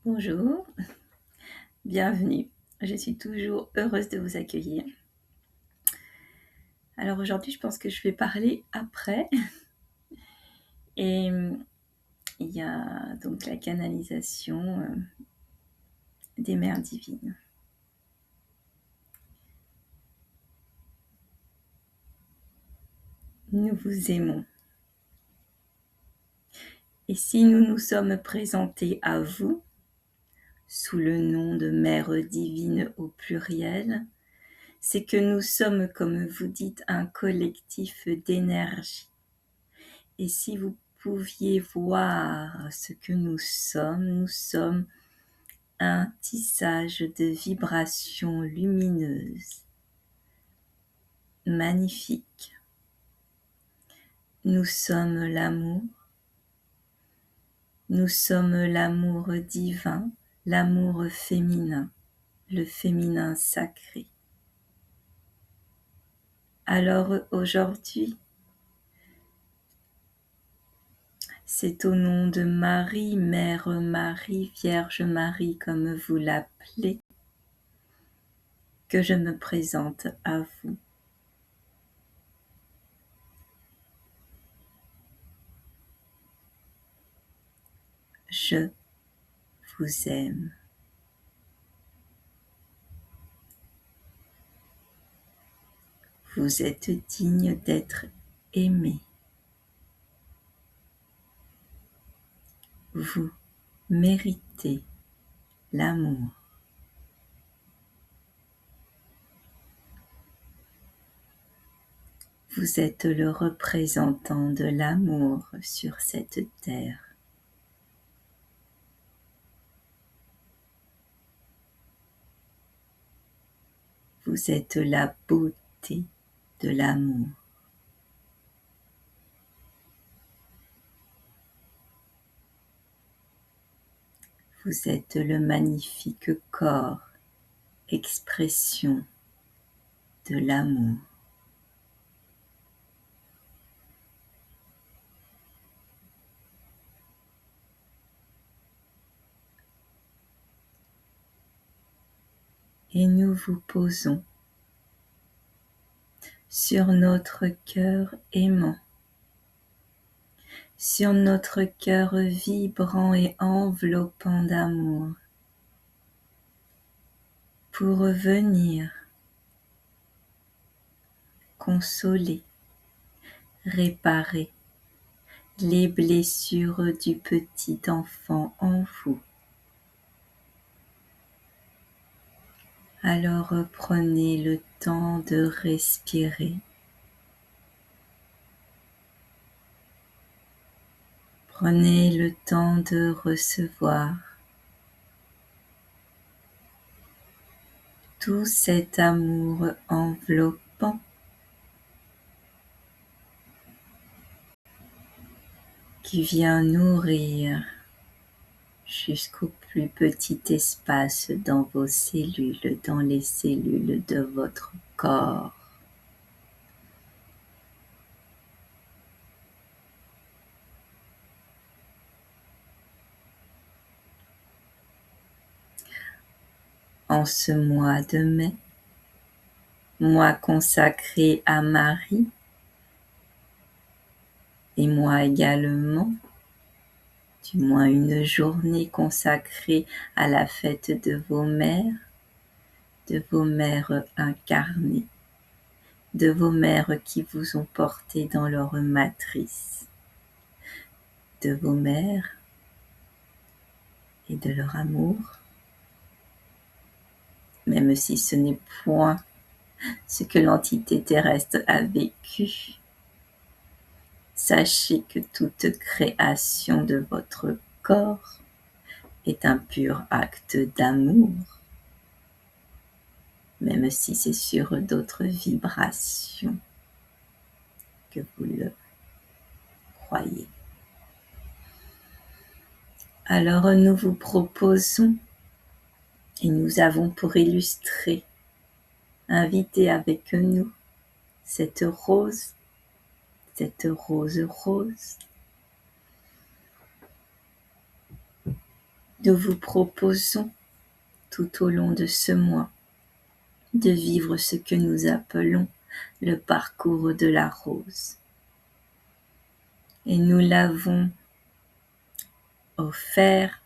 Bonjour, bienvenue. Je suis toujours heureuse de vous accueillir. Alors aujourd'hui, je pense que je vais parler après. Et il y a donc la canalisation des mères divines. Nous vous aimons. Et si nous nous sommes présentés à vous sous le nom de Mère divine au pluriel, c'est que nous sommes, comme vous dites, un collectif d'énergie. Et si vous pouviez voir ce que nous sommes un tissage de vibrations lumineuses, magnifiques. Nous sommes l'amour divin, l'amour féminin, le féminin sacré. Alors aujourd'hui, c'est au nom de Marie, Mère Marie, Vierge Marie, comme vous l'appelez, que je me présente à vous. Je vous aime. Vous êtes digne d'être aimé. Vous méritez l'amour. Vous êtes le représentant de l'amour sur cette terre. Vous êtes la beauté de l'amour. Vous êtes le magnifique corps, expression de l'amour. Et nous vous posons sur notre cœur aimant, sur notre cœur vibrant et enveloppant d'amour, pour venir consoler, réparer les blessures du petit enfant en vous. Alors prenez le temps de respirer. Prenez le temps de recevoir tout cet amour enveloppant qui vient nourrir jusqu'au plus petit espace dans vos cellules, dans les cellules de votre corps. En ce mois de mai, mois consacré à Marie, et moi également, du moins une journée consacrée à la fête de vos mères incarnées, de vos mères qui vous ont porté dans leur matrice, de vos mères et de leur amour, même si ce n'est point ce que l'entité terrestre a vécu. Sachez que toute création de votre corps est un pur acte d'amour, même si c'est sur d'autres vibrations que vous le croyez. Alors nous vous proposons, et nous avons pour illustrer, inviter avec nous cette rose rose, Nous vous proposons tout au long de ce mois de vivre ce que nous appelons le parcours de la rose. Et nous l'avons offert,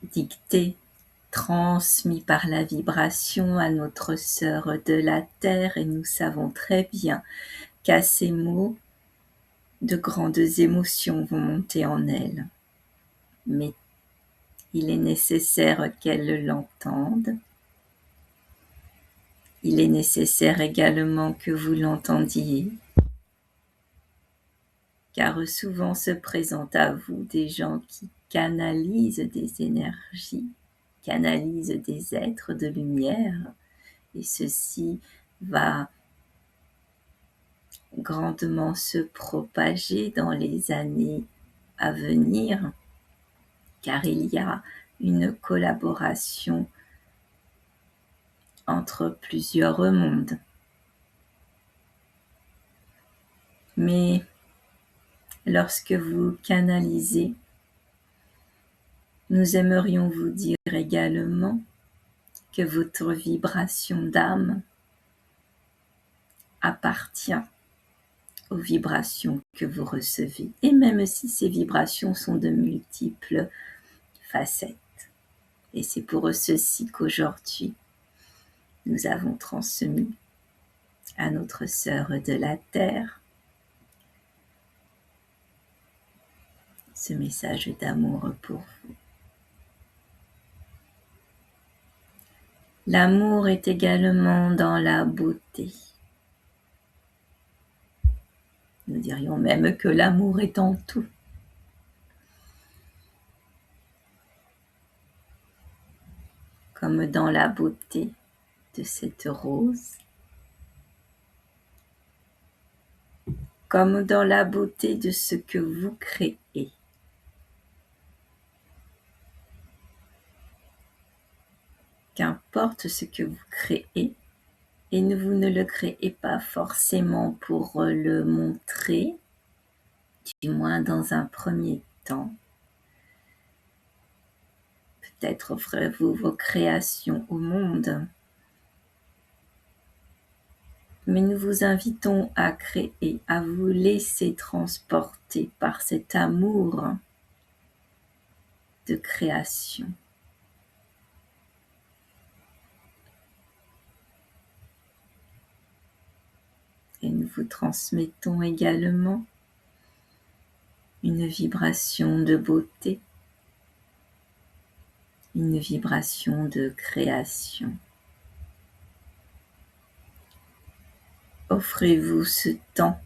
dicté, transmis par la vibration à notre sœur de la terre, et nous savons très bien qu'à ces mots, de grandes émotions vont monter en elle. Mais il est nécessaire qu'elle l'entende. Il est nécessaire également que vous l'entendiez, car souvent se présentent à vous des gens qui canalisent des énergies, canalisent des êtres de lumière, et ceci va grandement se propager dans les années à venir, car il y a une collaboration entre plusieurs mondes. Mais lorsque vous canalisez, nous aimerions vous dire également que votre vibration d'âme appartient aux vibrations que vous recevez, et même si ces vibrations sont de multiples facettes. Et c'est pour ceci qu'aujourd'hui, nous avons transmis à notre sœur de la terre ce message d'amour pour vous. L'amour est également dans la beauté. Nous dirions même que l'amour est en tout. Comme dans la beauté de cette rose, comme dans la beauté de ce que vous créez. Qu'importe ce que vous créez, et vous ne le créez pas forcément pour le montrer, du moins dans un premier temps. Peut-être offrez-vous vos créations au monde, mais nous vous invitons à créer, à vous laisser transporter par cet amour de création. Et nous vous transmettons également une vibration de beauté, une vibration de création. Offrez-vous ce temps,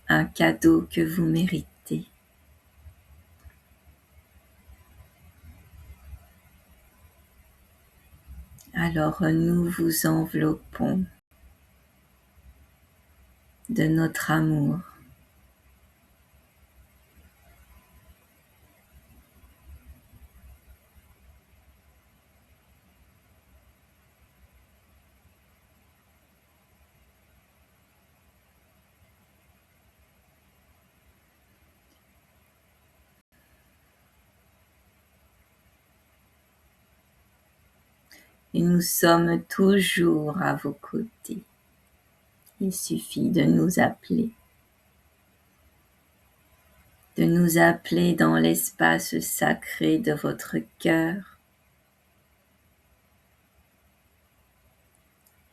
un cadeau que vous méritez. Alors nous vous enveloppons de notre amour. Et nous sommes toujours à vos côtés. Il suffit de nous appeler dans l'espace sacré de votre cœur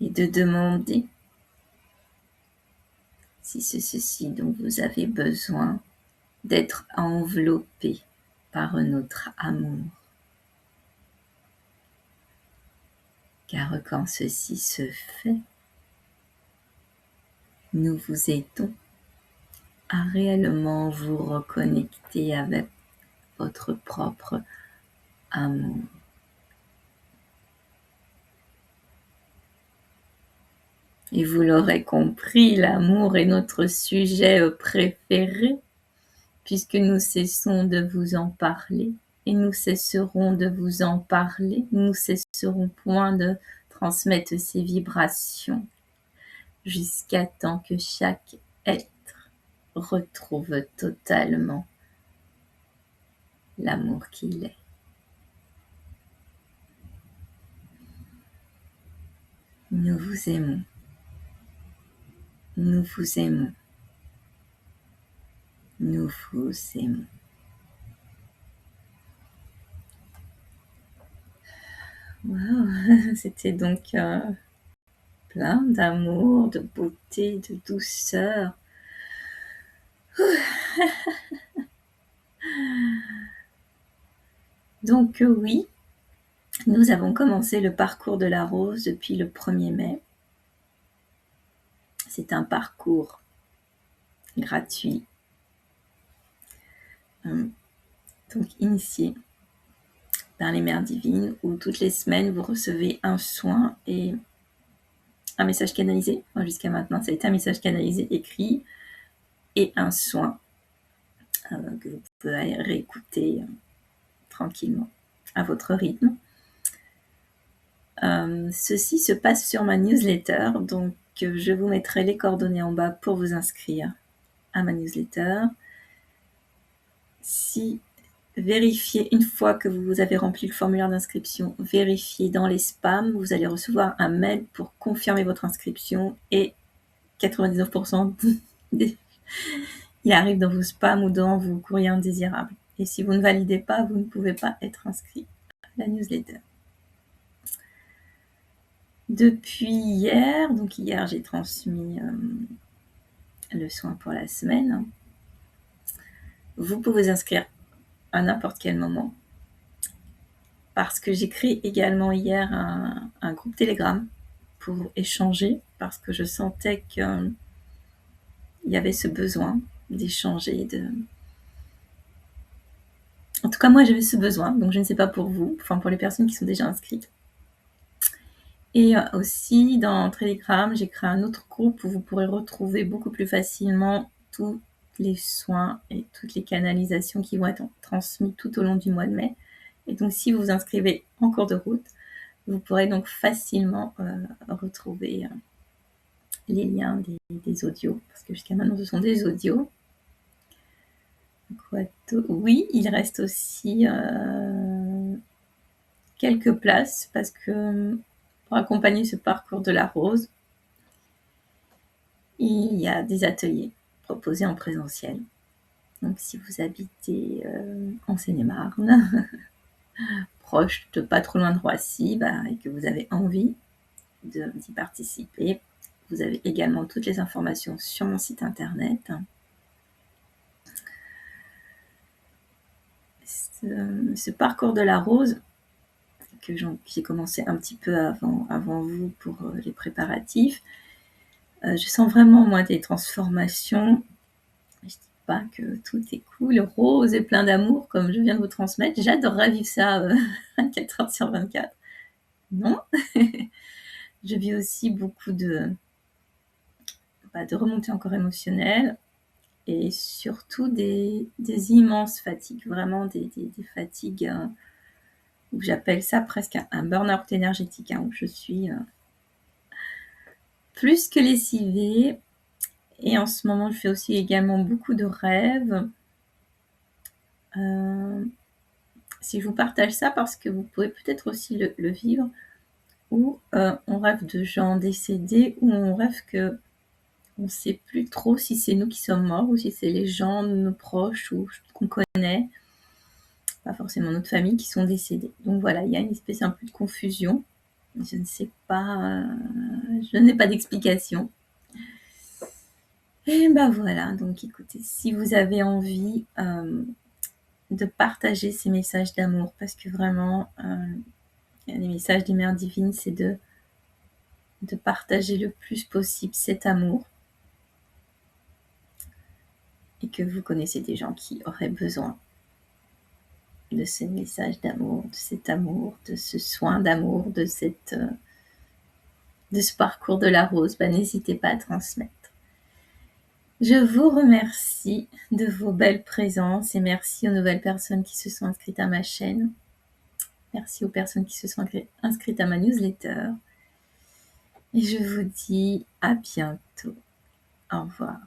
et de demander si c'est ceci dont vous avez besoin, d'être enveloppé par notre amour. Car quand ceci se fait, nous vous aidons à réellement vous reconnecter avec votre propre amour. Et vous l'aurez compris, l'amour est notre sujet préféré, puisque nous cessons de vous en parler, et nous cesserons de vous en parler, nous cesserons point de transmettre ces vibrations, jusqu'à temps que chaque être retrouve totalement l'amour qu'il est. Nous vous aimons. Nous vous aimons. Nous vous aimons. Wow. C'était donc plein d'amour, de beauté, de douceur. Donc oui, nous avons commencé le parcours de la rose depuis le 1er mai. C'est un parcours gratuit, donc initié par les mères divines, où toutes les semaines vous recevez un soin et un message canalisé. Jusqu'à maintenant, ça a été un message canalisé écrit et un soin que vous pouvez réécouter tranquillement à votre rythme. Ceci se passe sur ma newsletter, donc je vous mettrai les coordonnées en bas pour vous inscrire à ma newsletter. Si vérifiez, une fois que vous avez rempli le formulaire d'inscription, vérifiez dans les spams, vous allez recevoir un mail pour confirmer votre inscription et 99% il arrive dans vos spams ou dans vos courriers indésirables. Et si vous ne validez pas, vous ne pouvez pas être inscrit à la newsletter. Depuis hier, donc hier j'ai transmis le soin pour la semaine. Vous pouvez vous inscrire à n'importe quel moment. Parce que j'ai créé également hier un groupe Telegram pour échanger, parce que je sentais qu'il y avait ce besoin d'échanger. En tout cas, moi j'avais ce besoin, donc je ne sais pas pour vous, enfin pour les personnes qui sont déjà inscrites. Et aussi dans Telegram, j'ai créé un autre groupe où vous pourrez retrouver beaucoup plus facilement tous les soins et toutes les canalisations qui vont être transmises tout au long du mois de mai. Et donc si vous vous inscrivez en cours de route, vous pourrez donc facilement retrouver les liens des audios, parce que jusqu'à maintenant ce sont des audios. Oui, il reste aussi quelques places, parce que pour accompagner ce parcours de la rose, il y a des ateliers proposés en présentiel. Donc si vous habitez en Seine-et-Marne, proche de pas trop loin de Roissy, et que vous avez envie d'y participer, vous avez également toutes les informations sur mon site internet. Ce parcours de la rose, que j'ai commencé un petit peu avant vous pour les préparatifs, je sens vraiment, moi, des transformations. Je dis pas que tout est cool, rose et plein d'amour, comme je viens de vous transmettre. J'adorerais vivre ça 24 heures sur 24. Non. Je vis aussi beaucoup de remontées encore émotionnelles et surtout des immenses fatigues, vraiment des fatigues où j'appelle ça presque un burn-out énergétique, où je suis plus que lessivée. Et en ce moment, je fais aussi également beaucoup de rêves. Si je vous partage ça, parce que vous pouvez peut-être aussi le vivre, où on rêve de gens décédés, où on rêve que on ne sait plus trop si c'est nous qui sommes morts ou si c'est les gens, nos proches ou qu'on connaît, pas forcément notre famille, qui sont décédés. Donc voilà, il y a une espèce un peu de confusion. Je ne sais pas, je n'ai pas d'explication. Et voilà, donc écoutez, si vous avez envie de partager ces messages d'amour, parce que vraiment, les messages des mères divines, c'est de partager le plus possible cet amour, et que vous connaissez des gens qui auraient besoin de ce message d'amour, de cet amour, de ce soin d'amour, de ce parcours de la rose, n'hésitez pas à transmettre. Je vous remercie de vos belles présences et merci aux nouvelles personnes qui se sont inscrites à ma chaîne. Merci aux personnes qui se sont inscrites à ma newsletter. Et je vous dis à bientôt. Au revoir.